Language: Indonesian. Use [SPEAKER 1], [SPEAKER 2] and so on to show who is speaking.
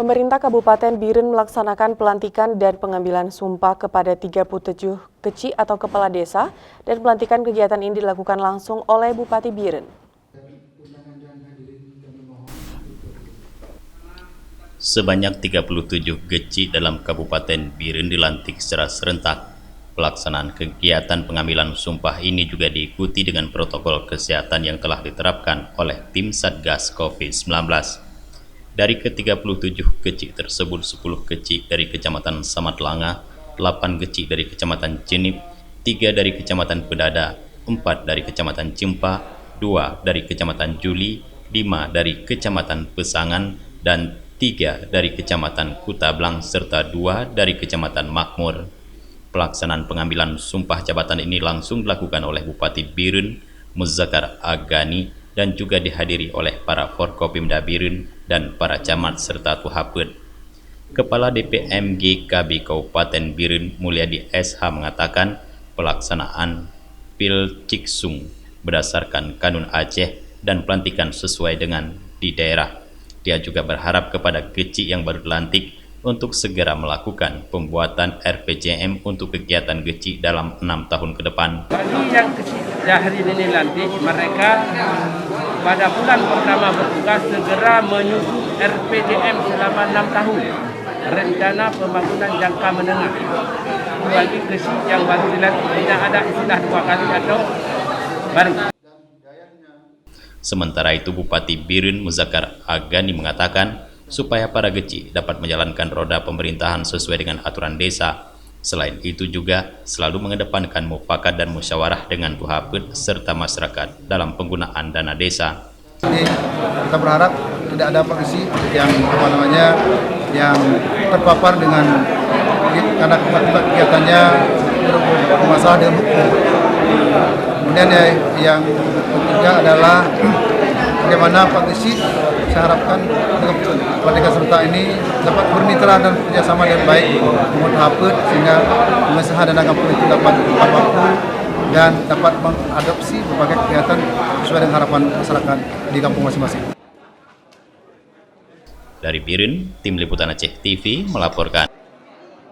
[SPEAKER 1] Pemerintah Kabupaten Biren melaksanakan pelantikan dan pengambilan sumpah kepada 37 keci atau kepala desa, dan pelantikan kegiatan ini dilakukan langsung oleh Bupati Biren.
[SPEAKER 2] Sebanyak 37 keci dalam Kabupaten Biren dilantik secara serentak. Pelaksanaan kegiatan pengambilan sumpah ini juga diikuti dengan protokol kesehatan yang telah diterapkan oleh tim Satgas COVID-19. Dari ke-37 keci tersebut, 10 keci dari Kecamatan Samatlanga, 8 keci dari Kecamatan Cenip, 3 dari Kecamatan Pedada, 4 dari Kecamatan Cimpa, 2 dari Kecamatan Juli, 5 dari Kecamatan Pesangan, dan 3 dari Kecamatan Kutablang, serta 2 dari Kecamatan Makmur. Pelaksanaan pengambilan sumpah jabatan ini langsung dilakukan oleh Bupati Biren, Muzakkar Agani, dan juga dihadiri oleh para Forkopimda Biren dan para camat serta Tuhapet. Kepala DPMG KB Kabupaten Biren, Mulyadi SH, mengatakan pelaksanaan Pilciksung berdasarkan Kanun Aceh dan pelantikan sesuai dengan di daerah. Dia juga berharap kepada keci yang baru dilantik untuk segera melakukan pembuatan RPJM untuk kegiatan keci dalam 6 tahun ke depan.
[SPEAKER 3] Bagi yang keci hari ini dilantik, mereka pada bulan pertama bertugas segera menyusun RPJM selama 6 tahun, rencana pembangunan jangka menengah. Bagi keci yang baru dilantik tidak ada istilah 2 kali atau baru.
[SPEAKER 2] Sementara itu, Bupati Biren Muzakkar Agani mengatakan supaya para keci dapat menjalankan roda pemerintahan sesuai dengan aturan desa. Selain itu juga selalu mengedepankan mufakat dan musyawarah dengan Tuhapet serta masyarakat dalam penggunaan dana desa.
[SPEAKER 4] Jadi, kita berharap tidak ada keci yang yang terpapar dengan karena kegiatannya bermasalah dengan hukum. Kemudian yang ketiga adalah bagaimana Pak Keci, saya harapkan dengan pelantikan serentak ini dapat bermitra dan bekerjasama dengan baik dengan Tuhapet, sehingga pengesahan dana kampung itu dapat tepat waktu dan dapat mengadopsi berbagai kegiatan sesuai dengan harapan masyarakat di kampung masing-masing.
[SPEAKER 2] Dari Biren, Tim Liputan Aceh TV melaporkan.